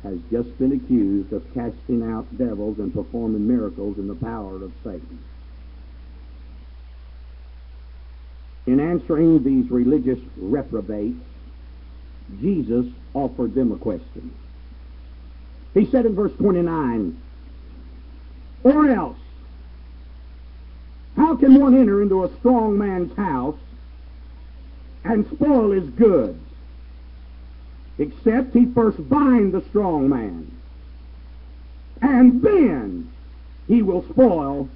has just been accused of casting out devils and performing miracles in the power of Satan. In answering these religious reprobates, Jesus offered them a question. He said in verse 29, "Or else, how can one enter into a strong man's house and spoil his goods, except he first bind the strong man, and then he will spoil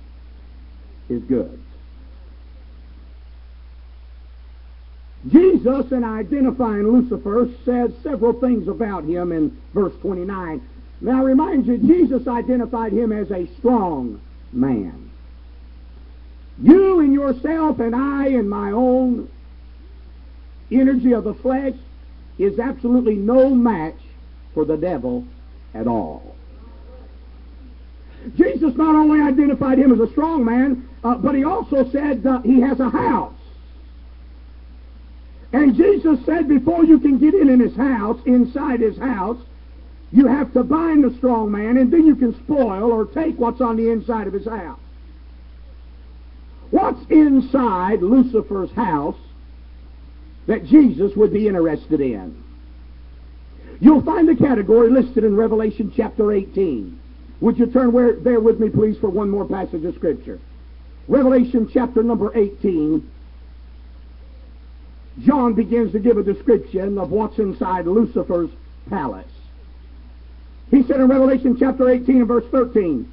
his goods?" Jesus, in identifying Lucifer, says several things about him in verse 29. Now, I remind you, Jesus identified him as a strong man. You in yourself and I in my own energy of the flesh is absolutely no match for the devil at all. Jesus not only identified him as a strong man, but he also said he has a house. And Jesus said before you can get in his house, inside his house, you have to bind the strong man, and then you can spoil or take what's on the inside of his house. What's inside Lucifer's house that Jesus would be interested in? You'll find the category listed in Revelation chapter 18. Would you turn there with me, please, for one more passage of Scripture? Revelation chapter number 18. John begins to give a description of what's inside Lucifer's palace. He said in Revelation chapter 18 and verse 13,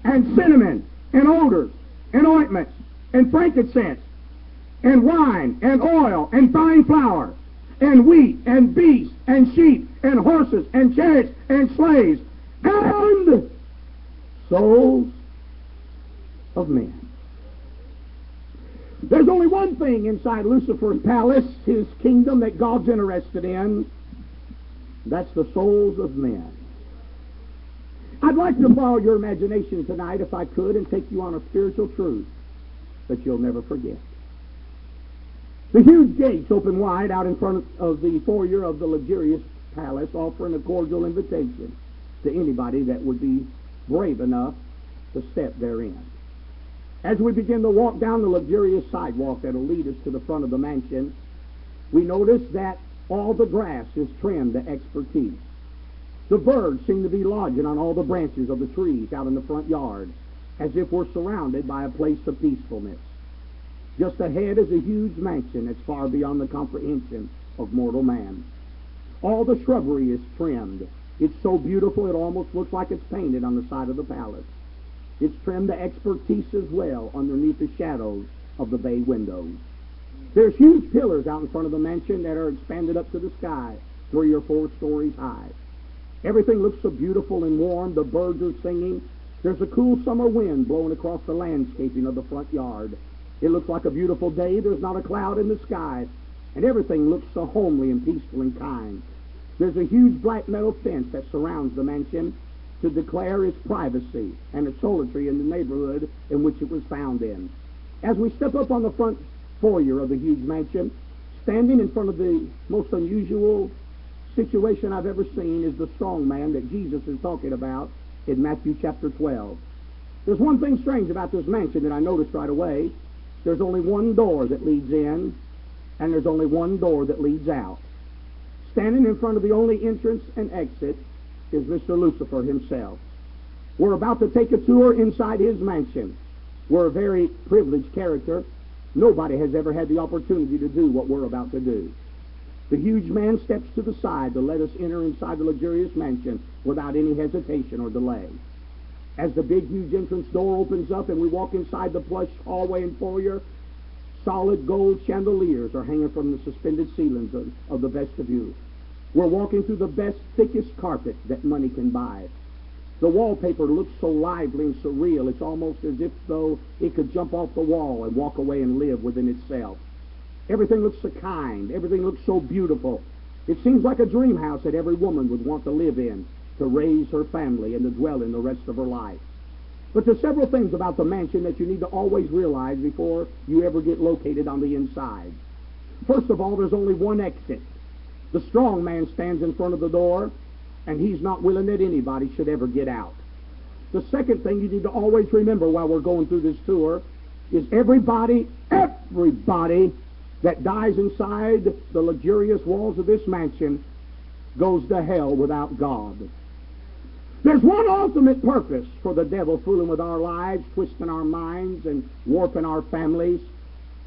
"And cinnamon, and odors, and ointments, and frankincense, and wine, and oil, and fine flour, and wheat, and beasts, and sheep, and horses, and chariots, and slaves, and souls of men." There's only one thing inside Lucifer's palace, his kingdom, that God's interested in. That's the souls of men. I'd like to borrow your imagination tonight, if I could, and take you on a spiritual truth that you'll never forget. The huge gates open wide out in front of the foyer of the luxurious palace, offering a cordial invitation to anybody that would be brave enough to step therein. As we begin to walk down the luxurious sidewalk that will lead us to the front of the mansion, we notice that all the grass is trimmed to expertise. The birds seem to be lodging on all the branches of the trees out in the front yard, as if we're surrounded by a place of peacefulness. Just ahead is a huge mansion that's far beyond the comprehension of mortal man. All the shrubbery is trimmed. It's so beautiful it almost looks like it's painted on the side of the palace. It's trimmed to expertise as well underneath the shadows of the bay windows. There's huge pillars out in front of the mansion that are expanded up to the sky, 3 or 4 stories high. Everything looks so beautiful and warm. The birds are singing. There's a cool summer wind blowing across the landscaping of the front yard. It looks like a beautiful day. There's not a cloud in the sky, and everything looks so homely and peaceful and kind. There's a huge black metal fence that surrounds the mansion to declare its privacy and its solitary in the neighborhood in which it was found in. As we step up on the front foyer of the huge mansion, standing in front of the most unusual situation I've ever seen is the strong man that Jesus is talking about in Matthew chapter 12. There's one thing strange about this mansion that I noticed right away. There's only one door that leads in, and there's only one door that leads out. Standing in front of the only entrance and exit is Mr. Lucifer himself. We're about to take a tour inside his mansion. We're a very privileged character. Nobody has ever had the opportunity to do what we're about to do. The huge man steps to the side to let us enter inside the luxurious mansion without any hesitation or delay. As the big, huge entrance door opens up and we walk inside the plush hallway and foyer, solid gold chandeliers are hanging from the suspended ceilings of the vestibule. We're walking through the best, thickest carpet that money can buy. The wallpaper looks so lively and surreal, it's almost as if though it could jump off the wall and walk away and live within itself. Everything looks so kind. Everything looks so beautiful. It seems like a dream house that every woman would want to live in, to raise her family and to dwell in the rest of her life. But there's several things about the mansion that you need to always realize before you ever get located on the inside. First of all, there's only one exit. The strong man stands in front of the door, and He's not willing that anybody should ever get out. The second thing you need to always remember while we're going through this tour is everybody that dies inside the luxurious walls of this mansion goes to hell without God. There's one ultimate purpose for the devil fooling with our lives, twisting our minds and warping our families,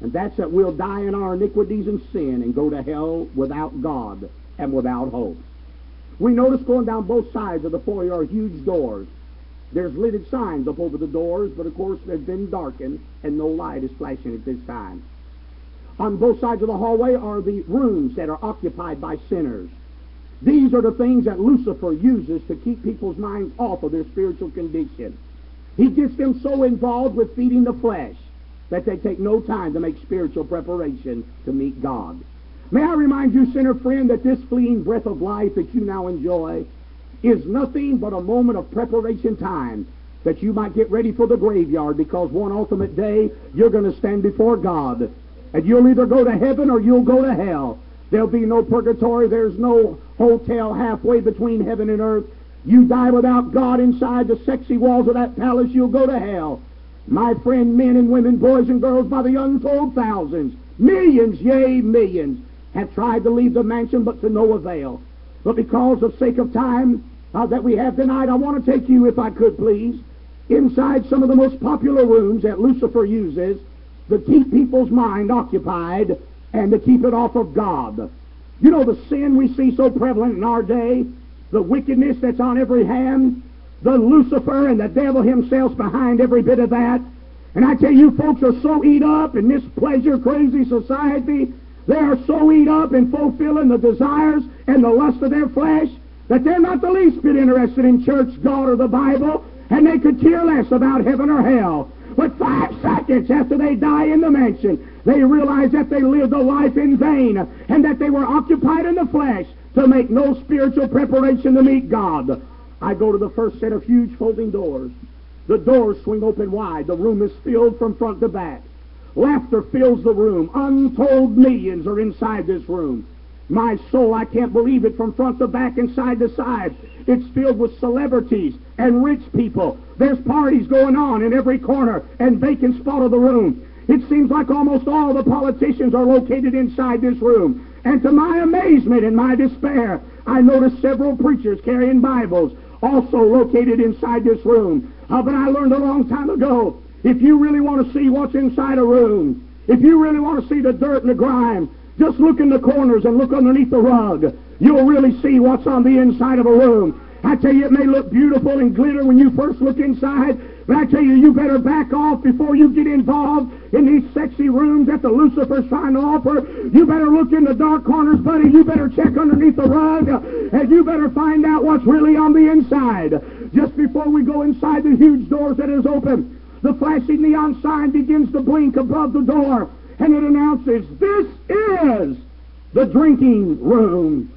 and that's that we'll die in our iniquities and sin and go to hell without God and without hope. We notice going down both sides of the foyer are huge doors. There's lidded signs up over the doors, but of course they've been darkened and no light is flashing at this time. On both sides of the hallway are the rooms that are occupied by sinners. These are the things that Lucifer uses to keep people's minds off of their spiritual condition. He gets them so involved with feeding the flesh that they take no time to make spiritual preparation to meet God. May I remind you, sinner friend, that this fleeting breath of life that you now enjoy is nothing but a moment of preparation time that you might get ready for the graveyard, because one ultimate day you're going to stand before God, and you'll either go to heaven or you'll go to hell. There'll be no purgatory. There's no hotel halfway between heaven and earth. You die without God inside the sexy walls of that palace, you'll go to hell. My friend, men and women, boys and girls, by the untold thousands, millions, yea, millions, have tried to leave the mansion, but to no avail. But because of sake of time that we have tonight, I want to take you, if I could please, inside some of the most popular rooms that Lucifer uses to keep people's mind occupied and to keep it off of God. You know, the sin we see so prevalent in our day, the wickedness that's on every hand, the Lucifer and the devil himself's behind every bit of that. And I tell you, folks are so eat up in this pleasure-crazy society, they are so eat up in fulfilling the desires and the lust of their flesh that they're not the least bit interested in church, God, or the Bible, and they could care less about heaven or hell. But 5 seconds after they die in the mansion, they realize that they lived a life in vain and that they were occupied in the flesh to make no spiritual preparation to meet God. I go to the first set of huge folding doors. The doors swing open wide. The room is filled from front to back. Laughter fills the room. Untold millions are inside this room. My soul, I can't believe it, from front to back and side to side. It's filled with celebrities and rich people. There's parties going on in every corner and vacant spot of the room. It seems like almost all the politicians are located inside this room. And to my amazement and my despair, I noticed several preachers carrying Bibles also located inside this room. But I learned a long time ago, if you really want to see what's inside a room, if you really want to see the dirt and the grime, just look in the corners and look underneath the rug. You'll really see what's on the inside of a room. I tell you, it may look beautiful and glitter when you first look inside, but I tell you, you better back off before you get involved in these sexy rooms that the Lucifer's trying to offer. You better look in the dark corners, buddy. You better check underneath the rug, and you better find out what's really on the inside. Just before we go inside the huge doors that is open, the flashing neon sign begins to blink above the door, and it announces, "This is the drinking room."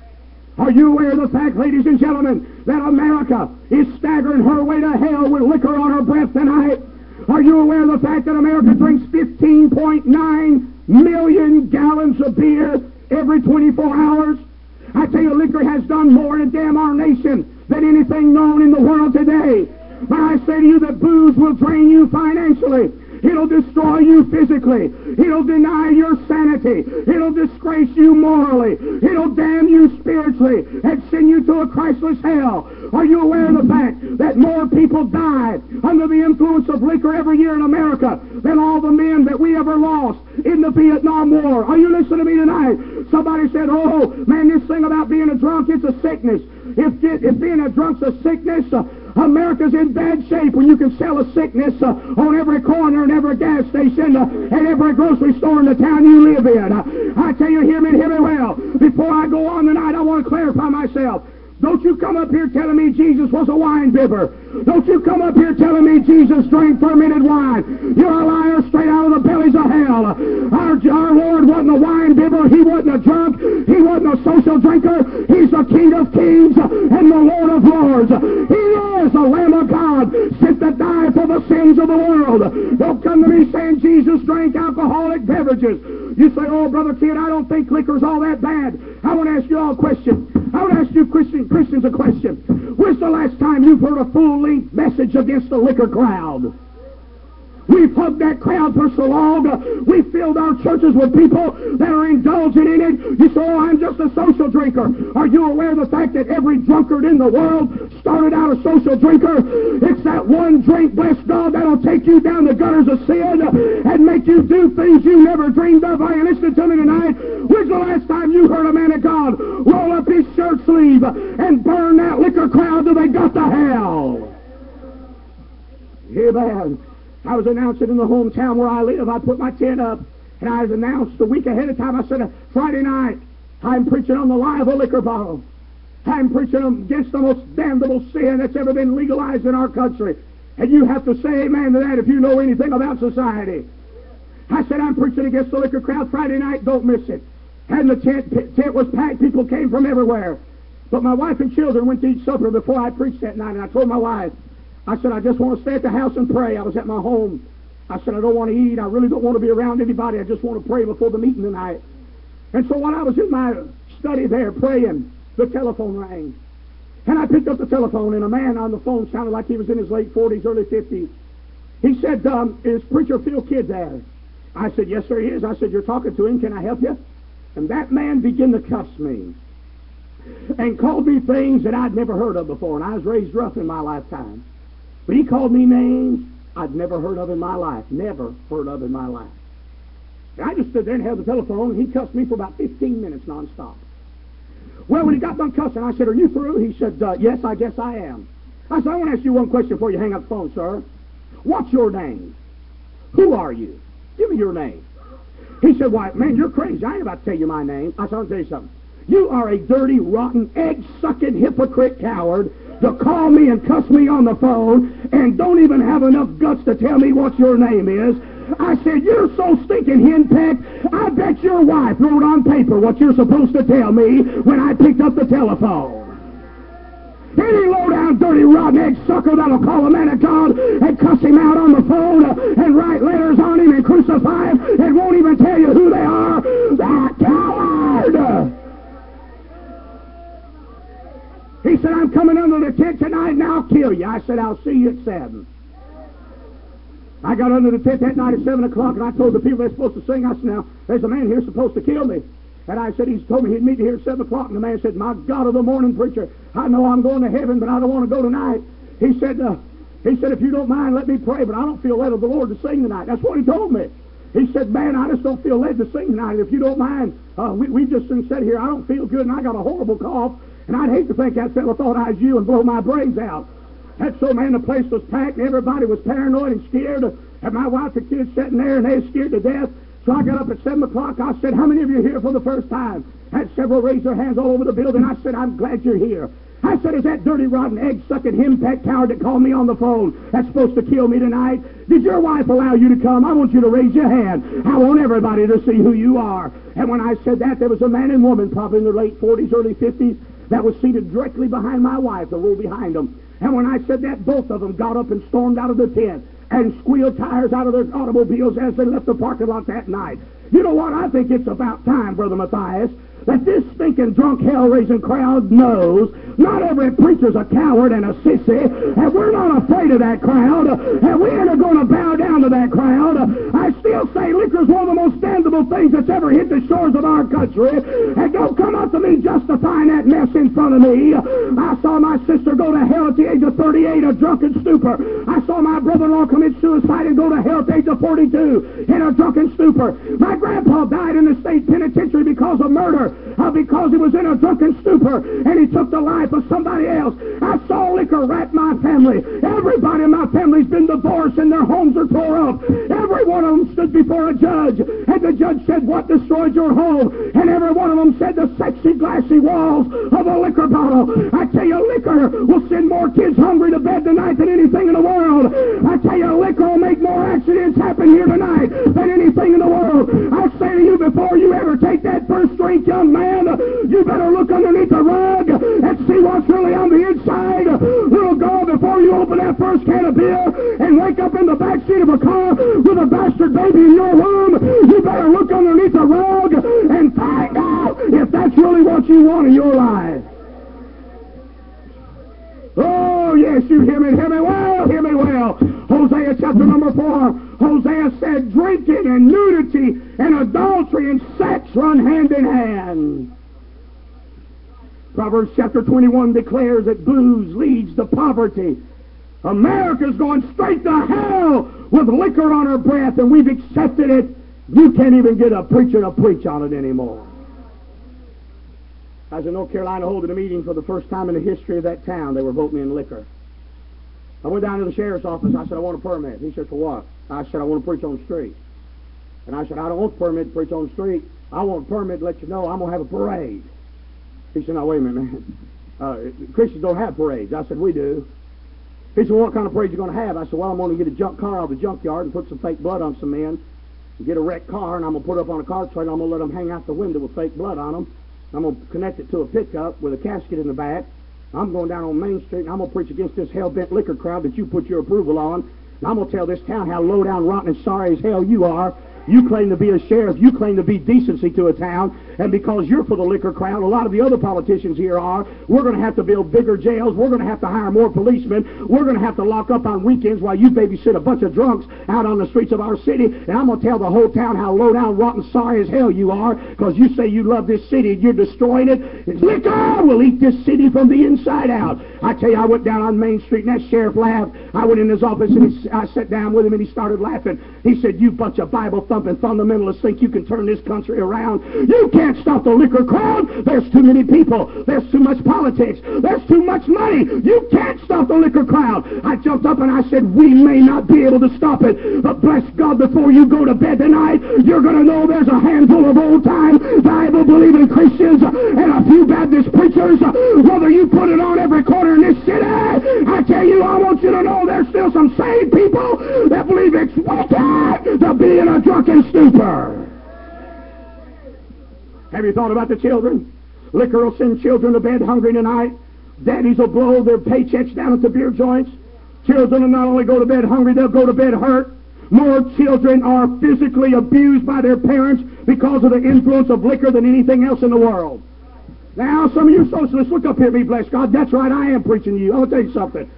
Are you aware of the fact, ladies and gentlemen, that America is staggering her way to hell with liquor on her breath tonight? Are you aware of the fact that America drinks 15.9 million gallons of beer every 24 hours? I tell you, liquor has done more to damn our nation than anything known in the world today. But I say to you that booze will drain you financially. It'll destroy you physically. It'll deny your sanity. It'll disgrace you morally. It'll damn you spiritually and send you to a Christless hell. Are you aware of the fact that more people die under the influence of liquor every year in America than all the men that we ever lost in the Vietnam War? Are you listening to me tonight? Somebody said, "Oh, man, this thing about being a drunk, it's a sickness." If being a drunk's a sickness, America's in bad shape when you can sell a sickness on every corner and every gas station and every grocery store in the town you live in. I tell you, hear me well. Before I go on tonight, I want to clarify myself. Don't you come up here telling me Jesus was a wine bibber. Don't you come up here telling me Jesus drank fermented wine. You're a liar straight out of the bellies of hell. Our Lord wasn't a wine bibber. He wasn't a drunk. He wasn't a social drinker. He's the King of Kings and the Lord of Lords. He is the Lamb of God sent to die for the sins of the world. Don't come to me saying Jesus drank alcoholic beverages. You say, "Oh, Brother Kid, I don't think liquor's all that bad." I want to ask you all a question. I want to ask you Christians a question. question. When's the last time you've heard a full-length message against the liquor crowd? We've hugged that crowd for so long. We've filled our churches with people that are indulging in it. You say, oh, I'm just a social drinker. Are you aware of the fact that every drunkard in the world started out a social drinker? It's that one drink, bless God, that'll take you down the gutters of sin and make you do things you never dreamed of. Are you listening to me tonight? When's the last time you heard a man of God roll up his shirt sleeve and burn that liquor crowd till they got to hell? Amen. I was announcing in the hometown where I live. I put my tent up, and I was announced a week ahead of time. I said, Friday night, I'm preaching on the lie of a liquor bottle. I'm preaching against the most damnable sin that's ever been legalized in our country. And you have to say amen to that if you know anything about society. I said, I'm preaching against the liquor crowd Friday night. Don't miss it. And the tent was packed. People came from everywhere. But my wife and children went to eat supper before I preached that night, and I told my wife, I said, I just want to stay at the house and pray. I was at my home. I said, I don't want to eat. I really don't want to be around anybody. I just want to pray before the meeting tonight. And so while I was in my study there praying, the telephone rang. And I picked up the telephone, and a man on the phone sounded like he was in his late 40s, early 50s. He said, is Preacher Phil Kidd there? I said, yes, sir, he is. I said, you're talking to him. Can I help you? And that man began to cuss me and called me things that I'd never heard of before. And I was raised rough in my lifetime. But he called me names I'd never heard of in my life. Never heard of in my life. And I just stood there and held the telephone, and he cussed me for about 15 minutes nonstop. Well, when he got done cussing, I said, are you through? He said, yes, I guess I am. I said, I want to ask you one question before you hang up the phone, sir. What's your name? Who are you? Give me your name. He said, why, man, you're crazy. I ain't about to tell you my name. I said, I'll tell you something. You are a dirty, rotten, egg-sucking hypocrite coward to call me and cuss me on the phone and don't even have enough guts to tell me what your name is. I said, you're so stinking henpecked, I bet your wife wrote on paper what you're supposed to tell me when I picked up the telephone. Any low-down, dirty, rotten egg sucker that'll call a man of God and cuss him out on the phone and write letters on him and crucify him and won't even tell you who they are, that coward! He said, I'm coming under the tent tonight and I'll kill you. I said, I'll see you at 7. I got under the tent that night at 7 o'clock, and I told the people they're supposed to sing. I said, now, there's a man here supposed to kill me. And I said, he's told me he'd meet here at 7 o'clock. And the man said, my God of the morning preacher, I know I'm going to heaven, but I don't want to go tonight. He said, if you don't mind, let me pray, but I don't feel led of the Lord to sing tonight. That's what he told me. He said, man, I just don't feel led to sing tonight. If you don't mind, we just sat here. I don't feel good, and I got a horrible cough. And I'd hate to think that fella thought I was you and blow my brains out. That's so, man, the place was packed, and everybody was paranoid and scared. And my wife and kids sitting there, and they were scared to death. So I got up at 7 o'clock. I said, how many of you are here for the first time? Had several raise their hands all over the building. I said, I'm glad you're here. I said, is that dirty, rotten, egg-sucking, henpecked coward that called me on the phone that's supposed to kill me tonight? Did your wife allow you to come? I want you to raise your hand. I want everybody to see who you are. And when I said that, there was a man and woman, probably in their late 40s, early 50s, that was seated directly behind my wife, the row behind them. And when I said that, both of them got up and stormed out of the tent and squealed tires out of their automobiles as they left the parking lot that night. You know what? I think it's about time, Brother Matthias, that this stinking drunk hell-raising crowd knows not every preacher's a coward and a sissy, and we're not afraid of that crowd, and we ain't going to bow down to that crowd. I still say liquor's one of the most damnable things that's ever hit the shores of our country, and don't come up to me justifying that mess in front of me. I saw my sister go to hell at the age of 38, a drunken stupor. I saw my brother-in-law commit suicide and go to hell at the age of 42 in a drunken stupor. My grandpa died in the state penitentiary because of murder, because he was in a drunken stupor, and he took the life of somebody else. I saw liquor wrap my family. Everybody in my family's been divorced and their homes are tore up. Every one of them stood before a judge, and the judge said, what destroyed your home? And every one of them said, the sexy, glassy walls of a liquor bottle. I tell you, liquor will send more kids hungry to bed tonight than anything in the world. I tell you, liquor will make more accidents happen here tonight than anything in the world. I say to you, before you ever take that first drink, young man, you better look underneath the rug and see what's really on the inside. Little girl, before you open that first can of beer and wake up in the back seat of a car with a bastard baby in your womb, you better look underneath the rug and find out if that's really what you want in your life. bless you. Hear me well, hear me well. Hosea chapter number 4. Hosea said drinking and nudity and adultery and sex run hand in hand. Proverbs chapter 21 declares that booze leads to poverty. America's going straight to hell with liquor on her breath, and we've accepted it. You can't even get a preacher to preach on it anymore. I was in North Carolina holding a meeting for the first time in the history of that town. They were voting in liquor. I went down to the sheriff's office. I said, I want a permit. He said, for what? I said, I want to preach on the street. And I said, I don't want a permit to preach on the street. I want a permit to let you know I'm going to have a parade. He said, now, wait a minute, man. Christians don't have parades. I said, we do. He said, well, what kind of parade you going to have? I said, well, I'm going to get a junk car out of the junkyard and put some fake blood on some men, and get a wrecked car, and I'm going to put it up on a car trailer, and I'm going to let them hang out the window with fake blood on them. I'm going to connect it to a pickup with a casket in the back. I'm going down on Main Street, and I'm going to preach against this hell-bent liquor crowd that you put your approval on. And I'm going to tell this town how low-down, rotten, and sorry as hell you are. You claim to be a sheriff. You claim to be decency to a town. And because you're for the liquor crowd, a lot of the other politicians here are. We're going to have to build bigger jails. We're going to have to hire more policemen. We're going to have to lock up on weekends while you babysit a bunch of drunks out on the streets of our city. And I'm going to tell the whole town how low-down, rotten, sorry as hell you are, because you say you love this city and you're destroying it. Liquor will eat this city from the inside out. I tell you, I went down on Main Street, and that sheriff laughed. I went in his office, and I sat down with him, and he started laughing. He said, you bunch of Bible-thumping fundamentalists think you can turn this country around. You can't stop the liquor crowd. There's too many people. There's too much politics. There's too much money. You can't stop the liquor crowd. I jumped up and I said, we may not be able to stop it, but bless God, before you go to bed tonight, you're going to know there's a handful of old-time Bible-believing Christians and a few Baptist preachers. Whether you put it on every corner in this city, I tell you, I want you to know there's still some saved people that believe it's wicked to be in a drunken stupor. Have you thought about the children? Liquor will send children to bed hungry tonight. Daddies will blow their paychecks down at the beer joints. Children will not only go to bed hungry, they'll go to bed hurt. More children are physically abused by their parents because of the influence of liquor than anything else in the world. Now, some of you socialists, look up here, be blessed God. That's right, I am preaching to you. I'm going to tell you something.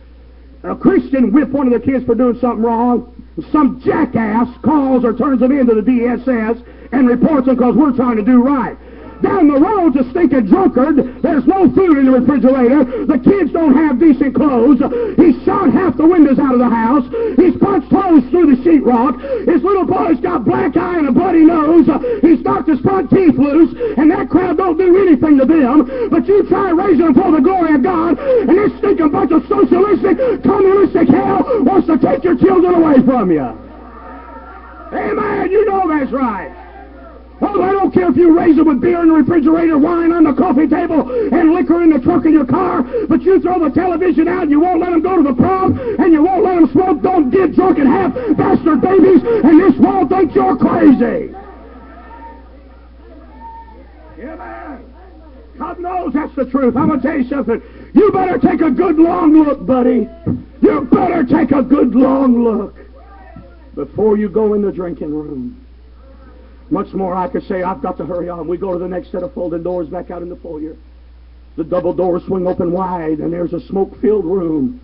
A Christian whip one of their kids for doing something wrong. Some jackass calls or turns them into the DSS and reports them because we're trying to do right. Down the road's a stinking drunkard. There's no food in the refrigerator. The kids don't have decent clothes. He shot half the windows out of the house. He's punched holes through the sheetrock. His little boy's got black eye and a bloody nose. He's knocked his front teeth loose, and that crowd don't do anything to them. But you try raising them for the glory of God, and this stinking bunch of socialistic, communistic hell wants to take your children away from you. Amen. You know that's right. Oh, I don't care if you raise them with beer in the refrigerator, wine on the coffee table, and liquor in the trunk of your car, but you throw the television out and you won't let them go to the prom, and you won't let them smoke, don't get drunk and have bastard babies, and this world thinks you're crazy. Yeah, man. God knows that's the truth. I'm going to tell you something. You better take a good long look, buddy. You better take a good long look before you go in the drinking room. Much more I could say. I've got to hurry on. We go to the next set of folding doors back out in the foyer. The double doors swing open wide, and there's a smoke-filled room.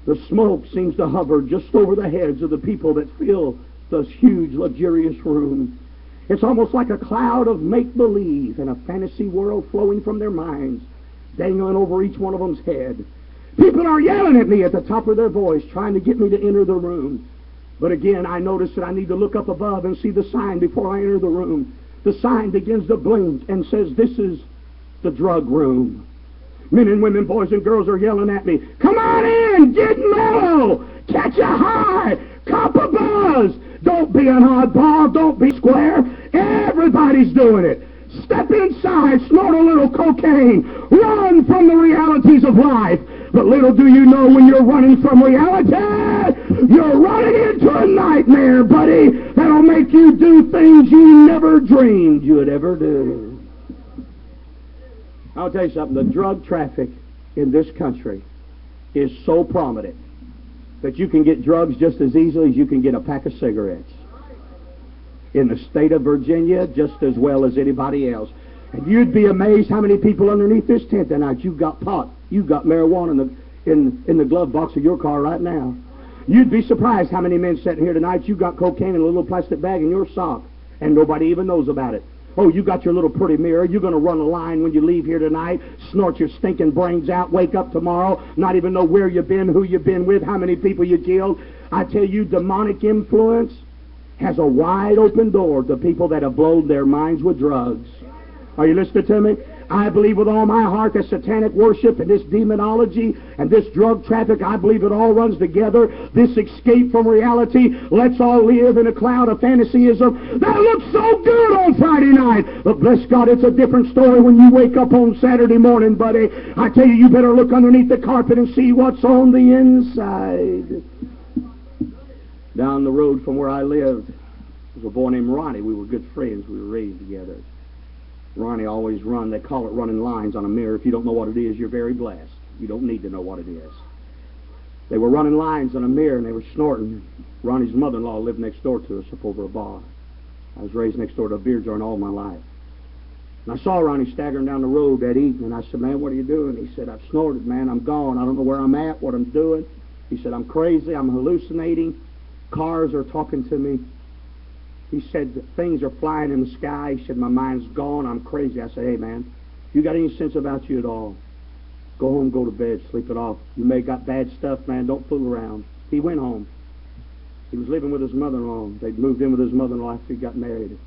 The smoke seems to hover just over the heads of the people that fill this huge, luxurious room. It's almost like a cloud of make-believe and a fantasy world flowing from their minds, dangling over each one of them's head. People are yelling at me at the top of their voice, trying to get me to enter the room. But again, I notice that I need to look up above and see the sign before I enter the room. The sign begins to blink and says, this is the drug room. Men and women, boys and girls are yelling at me, come on in, get mellow, catch a high, cop a buzz. Don't be an oddball, don't be square. Everybody's doing it. Step inside, snort a little cocaine, run from the realities of life. But little do you know, when you're running from reality, you're running into a nightmare, buddy, that'll make you do things you never dreamed you'd ever do. I'll tell you something. The drug traffic in this country is so prominent that you can get drugs just as easily as you can get a pack of cigarettes. In the state of Virginia, just as well as anybody else. And you'd be amazed how many people underneath this tent tonight. You've got pot, you've got marijuana in the glove box of your car right now. You'd be surprised how many men sitting here tonight, you got cocaine in a little plastic bag in your sock, and nobody even knows about it. Oh, you got your little pretty mirror. You're going to run a line when you leave here tonight, snort your stinking brains out, wake up tomorrow, not even know where you've been, who you've been with, how many people you killed. I tell you, demonic influence has a wide open door to people that have blown their minds with drugs. Are you listening to me? I believe with all my heart that satanic worship and this demonology and this drug traffic, I believe it all runs together. This escape from reality, let's all live in a cloud of fantasyism. That looks so good on Friday night. But bless God, it's a different story when you wake up on Saturday morning, buddy. I tell you, you better look underneath the carpet and see what's on the inside. Down the road from where I lived was a boy named Ronnie. We were good friends. We were raised together. Ronnie always run, they call it running lines on a mirror. If you don't know what it is, you're very blessed. You don't need to know what it is. They were running lines on a mirror and they were snorting. Ronnie's mother-in-law lived next door to us up over a bar. I was raised next door to a beer joint all my life. And I saw Ronnie staggering down the road that evening. I said, man, what are you doing? He said, I've snorted, man. I'm gone. I don't know where I'm at, what I'm doing. He said, I'm crazy. I'm hallucinating. Cars are talking to me. He said, things are flying in the sky. He said, my mind's gone. I'm crazy. I said, hey, man, you got any sense about you at all? Go home, go to bed, sleep it off. You may have got bad stuff, man. Don't fool around. He went home. He was living with his mother-in-law. They'd moved in with his mother-in-law after he got married.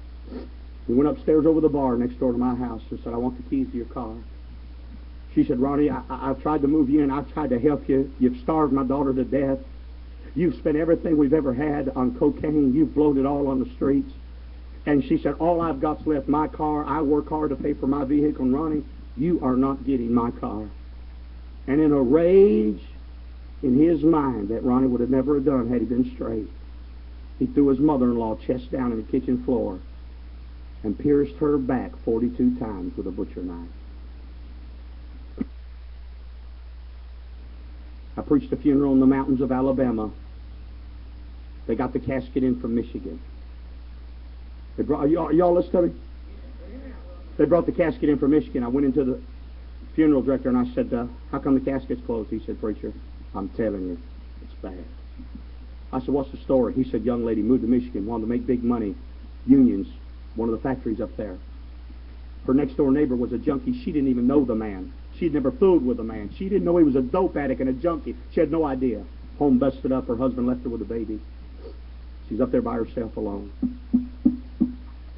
He went upstairs over the bar next door to my house and said, I want the keys to your car. She said, Ronnie, I've tried to move you in. I've tried to help you. You've starved my daughter to death. You've spent everything we've ever had on cocaine. You've blown it all on the streets. And she said, all I've got's left my car. I work hard to pay for my vehicle. And Ronnie, you are not getting my car. And in a rage in his mind that Ronnie would have never done had he been straight, he threw his mother-in-law chest down on the kitchen floor and pierced her back 42 times with a butcher knife. I preached a funeral in the mountains of Alabama. They got the casket in from Michigan. They brought, y'all listen to me? They brought the casket in from Michigan. I went into the funeral director and I said, how come the casket's closed? He said, preacher, I'm telling you, it's bad. I said, what's the story? He said, young lady moved to Michigan, wanted to make big money, unions, one of the factories up there. Her next door neighbor was a junkie. She didn't even know the man. She'd never fooled with a man. She didn't know he was a dope addict and a junkie. She had no idea. Home busted up. Her husband left her with a baby. She's up there by herself alone.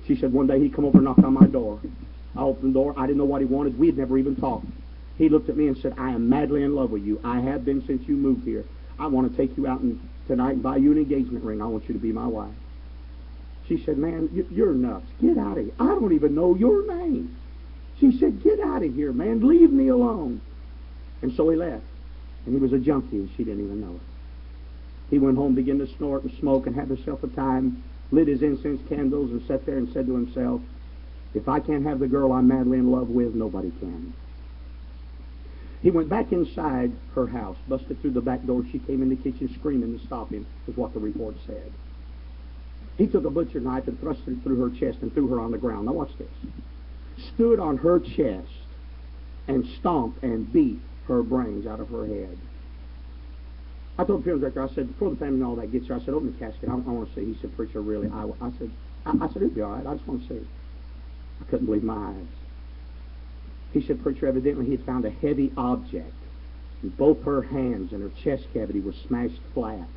She said one day he come over and knocked on my door. I opened the door. I didn't know what he wanted. We had never even talked. He looked at me and said, I am madly in love with you. I have been since you moved here. I want to take you out tonight and buy you an engagement ring. I want you to be my wife. She said, man, you're nuts. Get out of here. I don't even know your name. She said, get out of here, man. Leave me alone. And so he left. And he was a junkie, and she didn't even know it. He went home, began to snort and smoke, and had himself a time, lit his incense candles, and sat there and said to himself, if I can't have the girl I'm madly in love with, nobody can. He went back inside her house, busted through the back door. She came in the kitchen screaming to stop him, is what the report said. He took a butcher knife and thrust it through her chest and threw her on the ground. Now watch this. Stood on her chest and stomped and beat her brains out of her head. I told the funeral director, I said, before the family and all that gets here, I said, open the casket. I want to see. He said, preacher, really? I said, it'll be all right. I just want to see. I couldn't believe my eyes. He said, preacher, evidently he had found a heavy object. And both her hands and her chest cavity were smashed flat.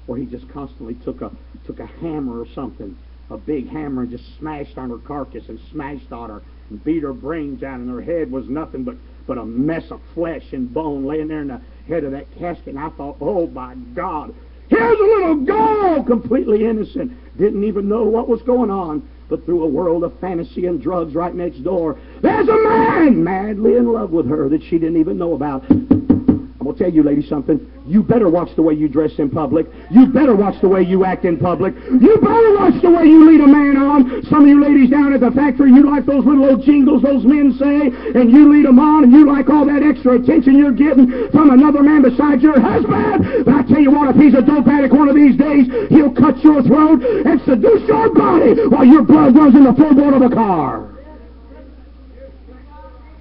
Or he just constantly took a hammer or something, a big hammer, and just smashed on her carcass and smashed on her and beat her brains out, and her head was nothing but a mess of flesh and bone laying there in the head of that casket. And I thought, oh my God, here's a little girl, completely innocent, didn't even know what was going on, but through a world of fantasy and drugs right next door, there's a man madly in love with her that she didn't even know about. I'm going to tell you, lady, something. You better watch the way you dress in public. You better watch the way you act in public. You better watch the way you lead a man on. Some of you ladies down at the factory, you like those little old jingles those men say, and you lead them on, and you like all that extra attention you're getting from another man besides your husband. But I tell you what, if he's a dope addict one of these days, he'll cut your throat and seduce your body while your blood runs in the floorboard of a car.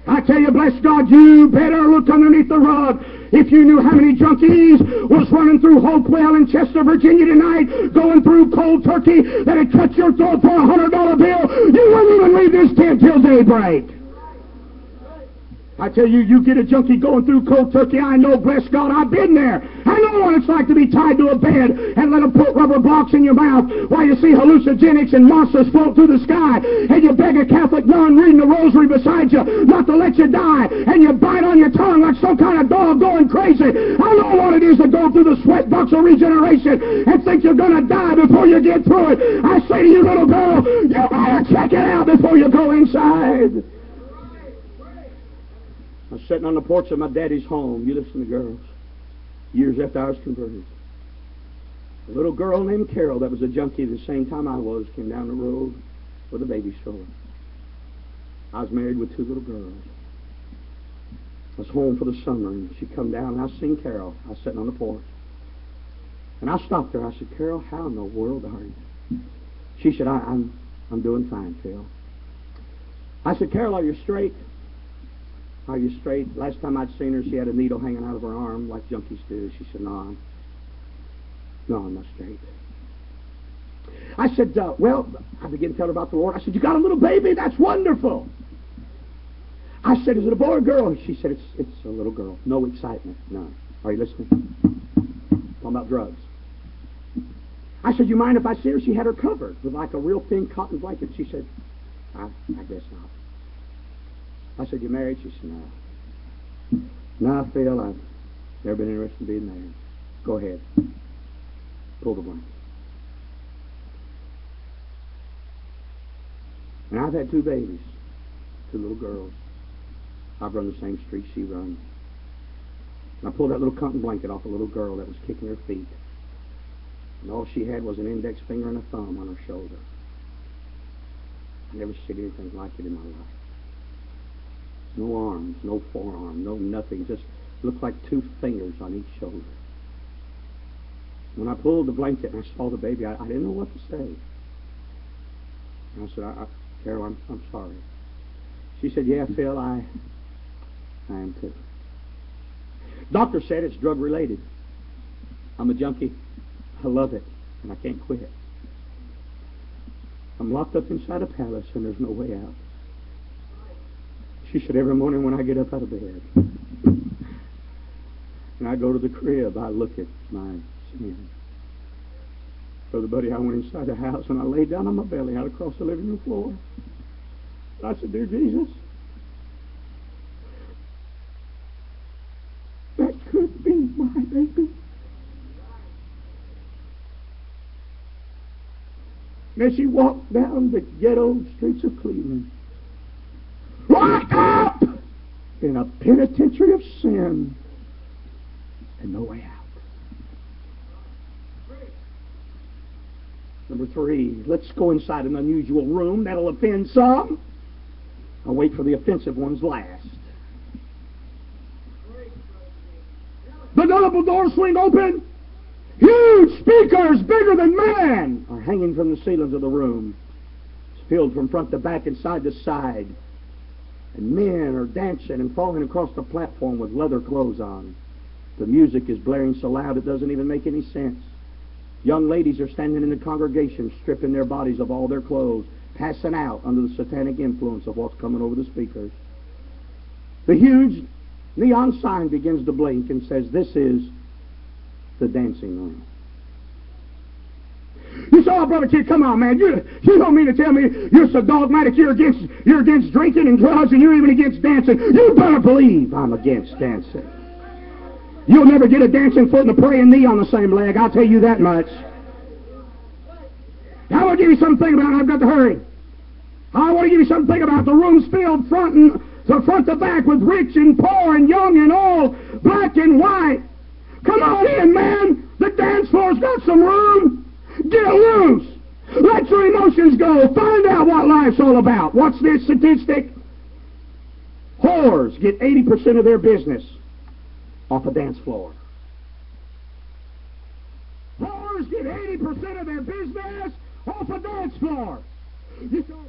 I tell you, bless God, you better look underneath the rug. If you knew how many junkies was running through Hopewell in Chester, Virginia tonight, going through cold turkey, that had cut your throat for $100 bill, you wouldn't even leave this tent till daybreak. I tell you, you get a junkie going through cold turkey, I know, bless God, I've been there. I know what it's like to be tied to a bed and let them put rubber blocks in your mouth while you see hallucinogenics and monsters float through the sky, and you beg a Catholic nun reading the rosary beside you not to let you die, and you bite on your tongue like some kind of dog going crazy. I know what it is to go through the sweat box of regeneration and think you're going to die before you get through it. I say to you, little girl, you better check it out before you go inside. I was sitting on the porch of my daddy's home. You listen to girls. Years after I was converted. A little girl named Carol that was a junkie the same time I was came down the road with a baby stroller. I was married with 2 little girls. I was home for the summer, and she come down, and I seen Carol. I was sitting on the porch. And I stopped her. I said, Carol, how in the world are you? She said, I'm doing fine, Phil. I said, Carol, are you straight? Are you straight? Last time I'd seen her, she had a needle hanging out of her arm like junkies do. She said, no, I'm not straight. I said, well, I began to tell her about the Lord. I said, you got a little baby? That's wonderful. I said, is it a boy or girl? She said, it's a little girl. No excitement, none. Are you listening? Talking about drugs. I said, you mind if I see her? She had her covered with like a real thin cotton blanket. She said, I guess not. I said, you married? She said, no. No, Phil, I've never been interested in being married. Go ahead. Pull the blanket. And I've had 2 babies, 2 little girls. I've run the same street she runs. And I pulled that little cotton blanket off a little girl that was kicking her feet. And all she had was an index finger and a thumb on her shoulder. I never seen anything like it in my life. No arms, no forearm, no nothing. Just looked like 2 fingers on each shoulder. When I pulled the blanket and I saw the baby, I didn't know what to say. And I said, Carol, I'm sorry. She said, yeah, Phil, I am too. Doctor said it's drug related. I'm a junkie. I love it, and I can't quit. I'm locked up inside a palace, and there's no way out. She said, every morning when I get up out of bed and I go to the crib, I look at my sin. Brother Buddy, I went inside the house and I laid down on my belly out across the living room floor. I said, dear Jesus, that could be my baby. And as she walked down the ghetto streets of Cleveland, locked up in a penitentiary of sin and no way out. Number 3, let's go inside an unusual room that'll offend some. I'll wait for the offensive ones last. The double doors swing open. Huge speakers, bigger than man, are hanging from the ceilings of the room. It's filled from front to back and side to side. And men are dancing and falling across the platform with leather clothes on. The music is blaring so loud it doesn't even make any sense. Young ladies are standing in the congregation, stripping their bodies of all their clothes, passing out under the satanic influence of what's coming over the speakers. The huge neon sign begins to blink and says, this is the dancing room. You say, oh, Brother Kid, come on, man. You don't mean to tell me you're so dogmatic you're against drinking and drugs and you're even against dancing. You better believe I'm against dancing. You'll never get a dancing foot and a praying knee on the same leg, I'll tell you that much. I want to give you something to think about. I've got to hurry. I want to give you something to think about. The room's filled front to back with rich and poor and young and old, black and white. Come on in, man. The dance floor's got some room. Get loose. Let your emotions go. Find out what life's all about. What's this statistic? Whores get 80% of their business off a dance floor. Whores get 80% of their business off a dance floor. You know,